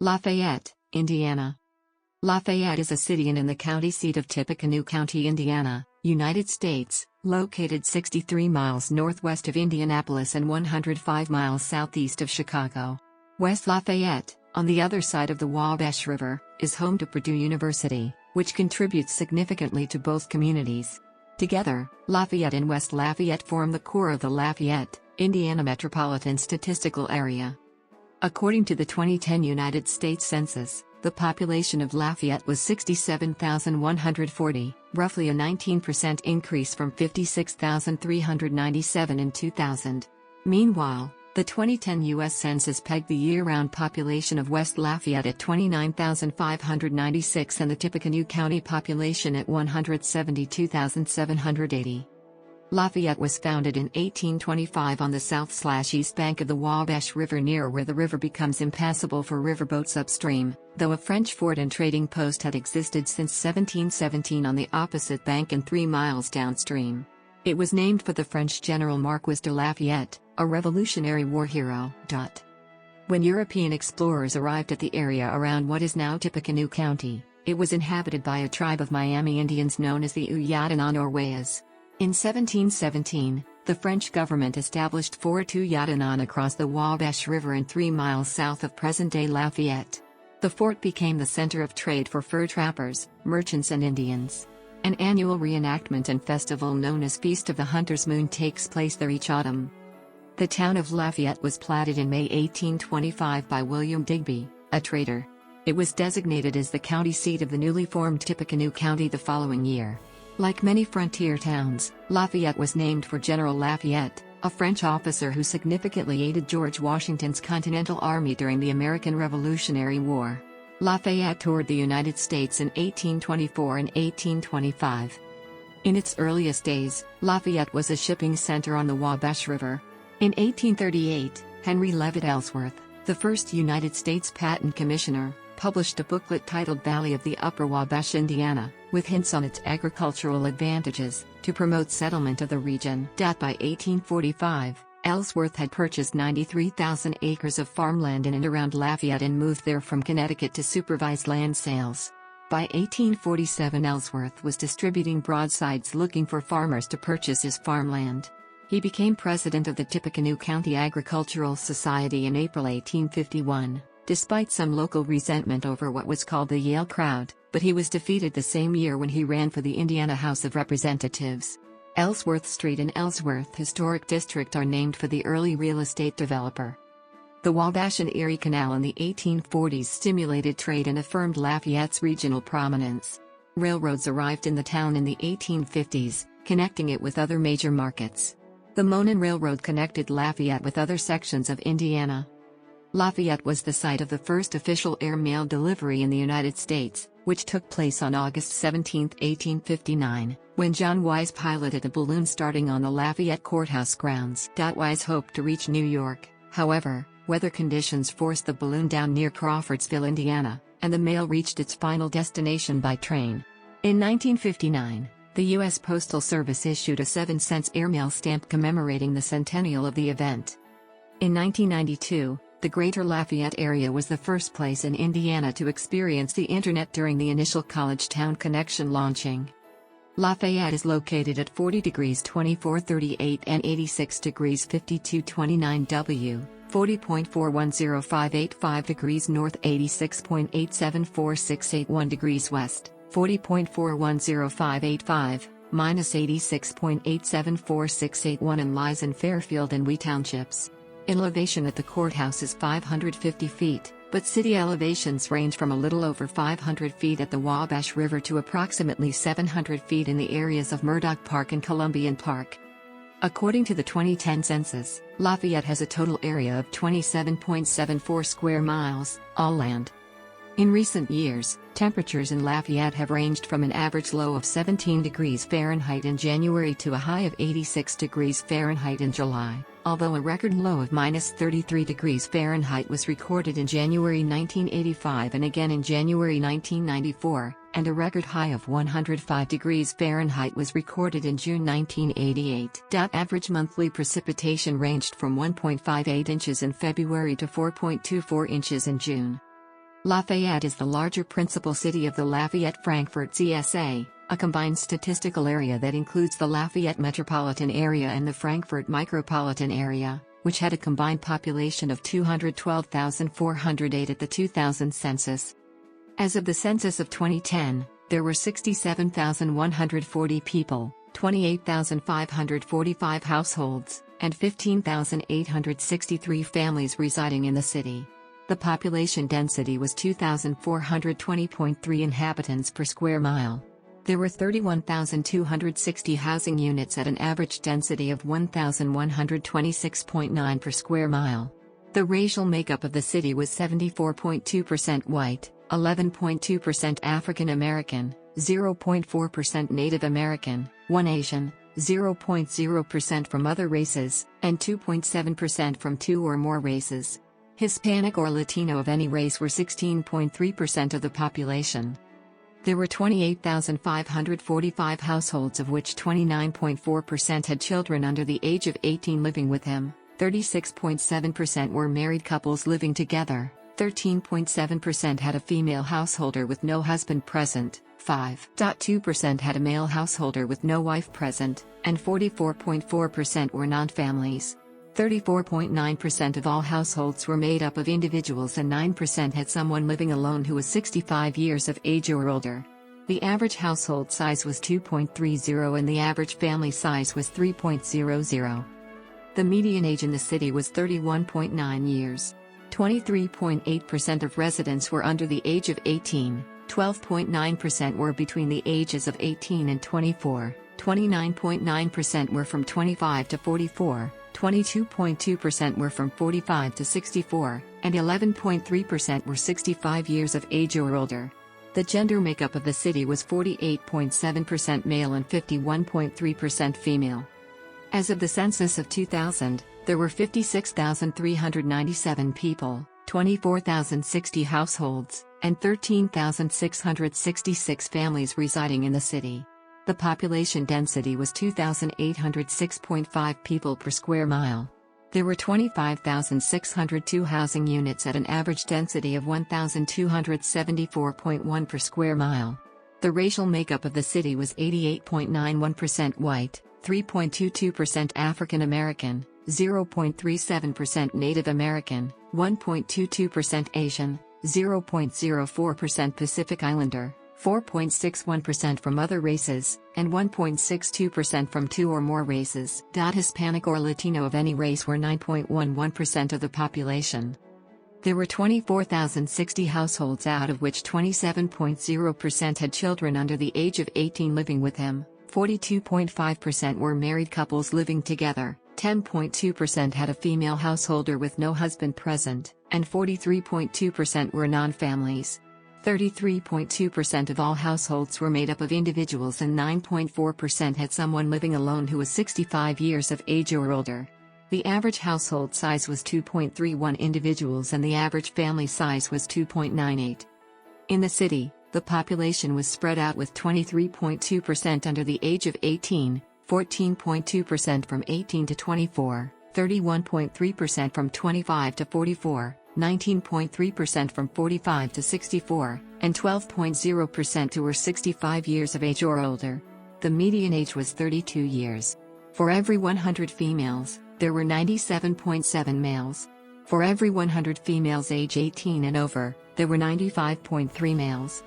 Lafayette, Indiana. Lafayette is a city and in the county seat of Tippecanoe County, Indiana, United States, located 63 miles northwest of Indianapolis and 105 miles southeast of Chicago. West Lafayette, on the other side of the Wabash River, is home to Purdue University, which contributes significantly to both communities. Together, Lafayette and West Lafayette form the core of the Lafayette, Indiana Metropolitan Statistical Area. According to the 2010 United States Census, the population of Lafayette was 67,140, roughly a 19% increase from 56,397 in 2000. Meanwhile, the 2010 U.S. Census pegged the year-round population of West Lafayette at 29,596 and the Tippecanoe County population at 172,780. Lafayette was founded in 1825 on the south/east bank of the Wabash River near where the river becomes impassable for riverboats upstream, though a French fort and trading post had existed since 1717 on the opposite bank and 3 miles downstream. It was named for the French General Marquis de Lafayette, a Revolutionary War hero. When European explorers arrived at the area around what is now Tippecanoe County, it was inhabited by a tribe of Miami Indians known as the Uyatanan or Wayas. In 1717, the French government established Fort Uyatanan across the Wabash River and 3 miles south of present-day Lafayette. The fort became the center of trade for fur trappers, merchants and Indians. An annual reenactment and festival known as Feast of the Hunter's Moon takes place there each autumn. The town of Lafayette was platted in May 1825 by William Digby, a trader. It was designated as the county seat of the newly formed Tippecanoe County the following year. Like many frontier towns, Lafayette was named for General Lafayette, a French officer who significantly aided George Washington's Continental Army during the American Revolutionary War. Lafayette toured the United States in 1824 and 1825. In its earliest days, Lafayette was a shipping center on the Wabash River. In 1838, Henry Leavitt Ellsworth, the first United States Patent Commissioner, published a booklet titled Valley of the Upper Wabash, Indiana, with hints on its agricultural advantages, to promote settlement of the region. By 1845, Ellsworth had purchased 93,000 acres of farmland in and around Lafayette and moved there from Connecticut to supervise land sales. By 1847, Ellsworth was distributing broadsides looking for farmers to purchase his farmland. He became president of the Tippecanoe County Agricultural Society in April 1851. Despite some local resentment over what was called the Yale crowd, but he was defeated the same year when he ran for the Indiana House of Representatives. Ellsworth Street and Ellsworth Historic District are named for the early real estate developer. The Wabash and Erie Canal in the 1840s stimulated trade and affirmed Lafayette's regional prominence. Railroads arrived in the town in the 1850s, connecting it with other major markets. The Monon Railroad connected Lafayette with other sections of Indiana. Lafayette was the site of the first official airmail delivery in the United States, which took place on August 17, 1859, when John Wise piloted a balloon starting on the Lafayette Courthouse grounds. Wise hoped to reach New York, however, weather conditions forced the balloon down near Crawfordsville, Indiana, and the mail reached its final destination by train. In 1959, the U.S. Postal Service issued a 7-cent airmail stamp commemorating the centennial of the event. In 1992, the Greater Lafayette area was the first place in Indiana to experience the Internet during the initial College Town Connection launching. Lafayette is located at 40 degrees 2438 and 86 degrees 5229 W, 40.410585 degrees north, 86.874681 degrees west, 40.410585, minus 86.874681 and lies in Fairfield and Wee townships. Elevation at the courthouse is 550 feet, but city elevations range from a little over 500 feet at the Wabash River to approximately 700 feet in the areas of Murdoch Park and Columbian Park. According to the 2010 census, Lafayette has a total area of 27.74 square miles, all land. In recent years, temperatures in Lafayette have ranged from an average low of 17 degrees Fahrenheit in January to a high of 86 degrees Fahrenheit in July, although a record low of minus 33 degrees Fahrenheit was recorded in January 1985 and again in January 1994, and a record high of 105 degrees Fahrenheit was recorded in June 1988. Average monthly precipitation ranged from 1.58 inches in February to 4.24 inches in June. Lafayette is the larger principal city of the Lafayette-Frankfort CSA, a combined statistical area that includes the Lafayette Metropolitan Area and the Frankfort Micropolitan Area, which had a combined population of 212,408 at the 2000 census. As of the census of 2010, there were 67,140 people, 28,545 households, and 15,863 families residing in the city. The population density was 2,420.3 inhabitants per square mile. There were 31,260 housing units at an average density of 1,126.9 per square mile. The racial makeup of the city was 74.2% white, 11.2% African American, 0.4% Native American, 1 Asian, 0.0% from other races, and 2.7% from 2 or more races. Hispanic or Latino of any race were 16.3% of the population. There were 28,545 households, of which 29.4% had children under the age of 18 living with him, 36.7% were married couples living together, 13.7% had a female householder with no husband present, 5.2% had a male householder with no wife present, and 44.4% were non-families. 34.9% of all households were made up of individuals and 9% had someone living alone who was 65 years of age or older. The average household size was 2.30 and the average family size was 3.00. The median age in the city was 31.9 years. 23.8% of residents were under the age of 18, 12.9% were between the ages of 18 and 24, 29.9% were from 25 to 44, 22.2% were from 45 to 64, and 11.3% were 65 years of age or older. The gender makeup of the city was 48.7% male and 51.3% female. As of the census of 2000, there were 56,397 people, 24,060 households, and 13,666 families residing in the city. The population density was 2,806.5 people per square mile. There were 25,602 housing units at an average density of 1,274.1 per square mile. The racial makeup of the city was 88.91% white, 3.22% African American, 0.37% Native American, 1.22% Asian, 0.04% Pacific Islander, 4.61% from other races, and 1.62% from 2 or more races. Hispanic or Latino of any race were 9.11% of the population. There were 24,060 households, out of which 27.0% had children under the age of 18 living with him, 42.5% were married couples living together, 10.2% had a female householder with no husband present, and 43.2% were non-families. 33.2% of all households were made up of individuals and 9.4% had someone living alone who was 65 years of age or older. The average household size was 2.31 individuals and the average family size was 2.98. In the city, the population was spread out with 23.2% under the age of 18, 14.2% from 18 to 24, 31.3% from 25 to 44, 19.3% from 45 to 64, and 12.0% who were 65 years of age or older. The median age was 32 years. For every 100 females, there were 97.7 males. For every 100 females age 18 and over, there were 95.3 males.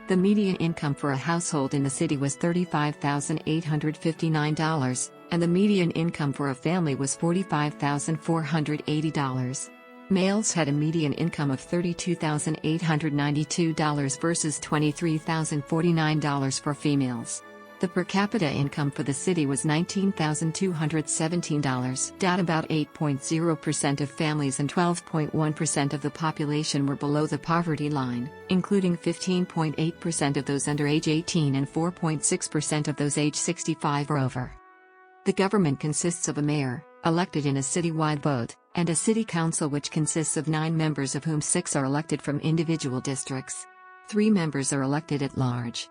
The median income for a household in the city was $35,859, and the median income for a family was $45,480. Males had a median income of $32,892 versus $23,049 for females. The per capita income for the city was $19,217. About 8.0% of families and 12.1% of the population were below the poverty line, including 15.8% of those under age 18 and 4.6% of those age 65 or over. The government consists of a mayor, elected in a citywide vote, and a city council which consists of 9 members, of whom 6 are elected from individual districts. 3 members are elected at large.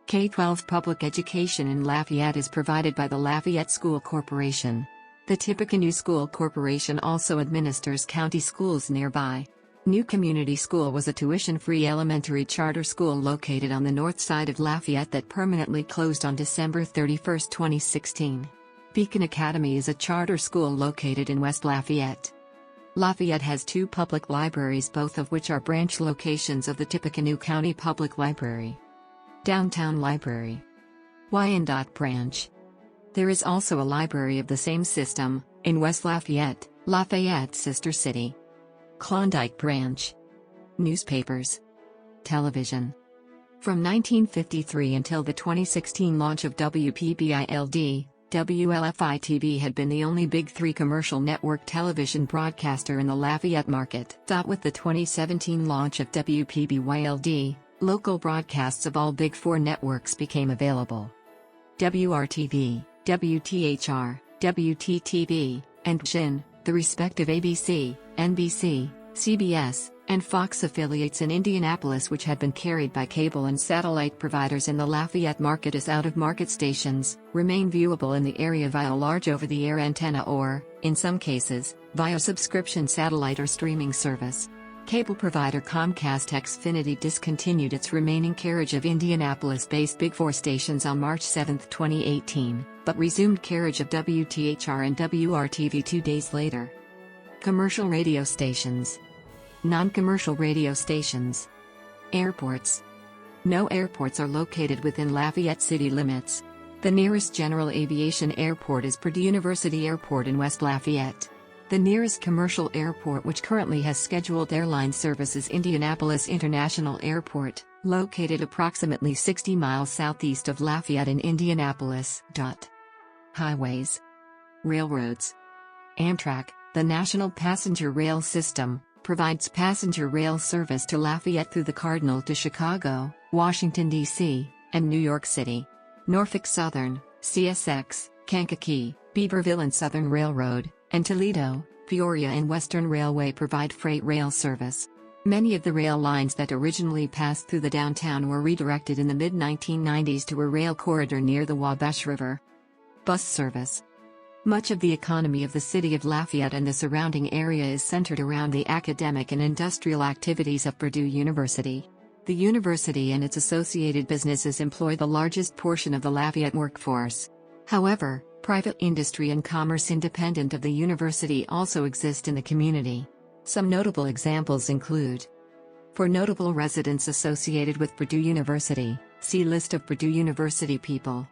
K-12 public education in Lafayette is provided by the Lafayette School Corporation. The Tippecanoe School Corporation also administers county schools nearby. New Community School was a tuition-free elementary charter school located on the north side of Lafayette that permanently closed on December 31, 2016. Beacon Academy is a charter school located in West Lafayette. Lafayette has two public libraries, both of which are branch locations of the Tippecanoe County Public Library. Downtown Library. Wyandotte Branch. There is also a library of the same system, in West Lafayette, Lafayette's sister city. Klondike Branch. Newspapers. Television. From 1953 until the 2016 launch of WPBILD, WLFI-TV had been the only Big Three commercial network television broadcaster in the Lafayette market. With the 2017 launch of WPBYLD, local broadcasts of all Big Four networks became available. WRTV, WTHR, WTTV, and SHIN, the respective ABC, NBC, CBS, and Fox affiliates in Indianapolis, which had been carried by cable and satellite providers in the Lafayette market as out-of-market stations, remain viewable in the area via large over-the-air antenna or, in some cases, via subscription satellite or streaming service. Cable provider Comcast Xfinity discontinued its remaining carriage of Indianapolis-based Big Four stations on March 7, 2018, but resumed carriage of WTHR and WRTV 2 days later. Commercial radio stations. Non-commercial radio stations. Airports. No airports are located within Lafayette city limits. The nearest general aviation airport is Purdue University Airport in West Lafayette. The nearest commercial airport which currently has scheduled airline service is Indianapolis International Airport, located approximately 60 miles southeast of Lafayette in Indianapolis. Highways. Railroads. Amtrak, the national passenger rail system, provides passenger rail service to Lafayette through the Cardinal to Chicago, Washington, D.C., and New York City. Norfolk Southern, CSX, Kankakee, Beaverville and Southern Railroad, and Toledo, Peoria and Western Railway provide freight rail service. Many of the rail lines that originally passed through the downtown were redirected in the mid-1990s to a rail corridor near the Wabash River. Bus service. Much of the economy of the city of Lafayette and the surrounding area is centered around the academic and industrial activities of Purdue University. The university and its associated businesses employ the largest portion of the Lafayette workforce. However, private industry and commerce independent of the university also exist in the community. Some notable examples include: for notable residents associated with Purdue University, see List of Purdue University people.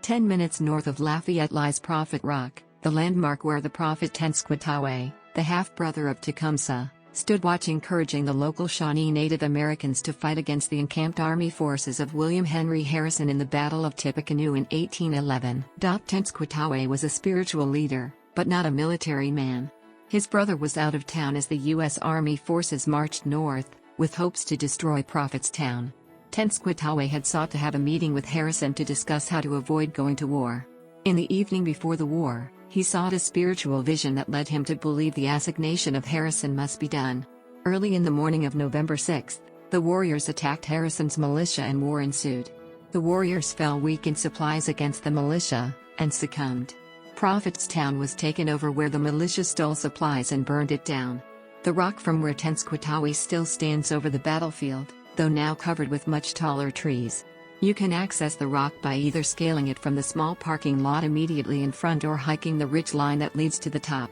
10 minutes north of Lafayette lies Prophet Rock, the landmark where the prophet Tenskwatawa, the half-brother of Tecumseh, stood watch, encouraging the local Shawnee Native Americans to fight against the encamped army forces of William Henry Harrison in the Battle of Tippecanoe in 1811. Tenskwatawa was a spiritual leader, but not a military man. His brother was out of town as the U.S. Army forces marched north, with hopes to destroy Prophet's Town. Tenskwatawa had sought to have a meeting with Harrison to discuss how to avoid going to war. In the evening before the war, he sought a spiritual vision that led him to believe the assignation of Harrison must be done. Early in the morning of November 6, the warriors attacked Harrison's militia and war ensued. The warriors fell weak in supplies against the militia, and succumbed. Prophet's Town was taken over, where the militia stole supplies and burned it down. The rock from where Tenskwatawa still stands over the battlefield, though now covered with much taller trees. You can access the rock by either scaling it from the small parking lot immediately in front or hiking the ridge line that leads to the top.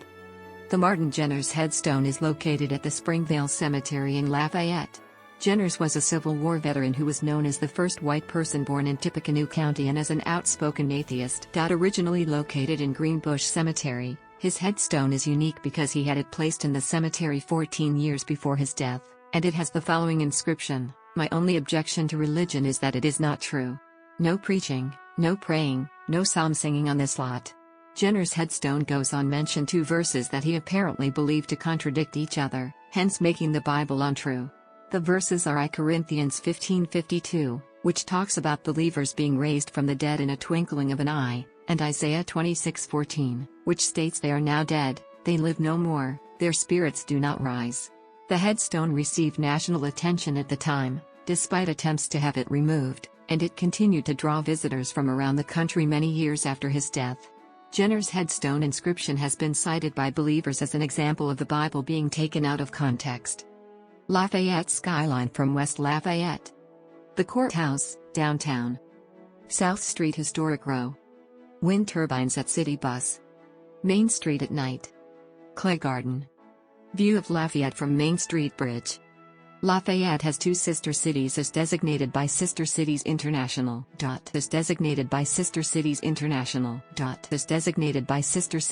The Martin Jenners headstone is located at the Springvale Cemetery in Lafayette. Jenners was a Civil War veteran who was known as the first white person born in Tippecanoe County and as an outspoken atheist. Originally located in Greenbush Cemetery, his headstone is unique because he had it placed in the cemetery 14 years before his death, and it has the following inscription: "My only objection to religion is that it is not true. No preaching, no praying, no psalm singing on this lot." Jenners' headstone goes on mention two verses that he apparently believed to contradict each other, hence making the Bible untrue. The verses are I Corinthians 15:52, which talks about believers being raised from the dead in a twinkling of an eye, and Isaiah 26:14, which states they are now dead, they live no more, their spirits do not rise. The headstone received national attention at the time, despite attempts to have it removed, and it continued to draw visitors from around the country many years after his death. Jenners' headstone inscription has been cited by believers as an example of the Bible being taken out of context. Lafayette skyline from West Lafayette. The courthouse, downtown. South Street Historic Row. Wind turbines at City Bus. Main Street at night. Clay Garden. View of Lafayette from Main Street Bridge. Lafayette has two sister cities as designated by Sister Cities International. As designated by Sister Cities International. As designated by Sister Cities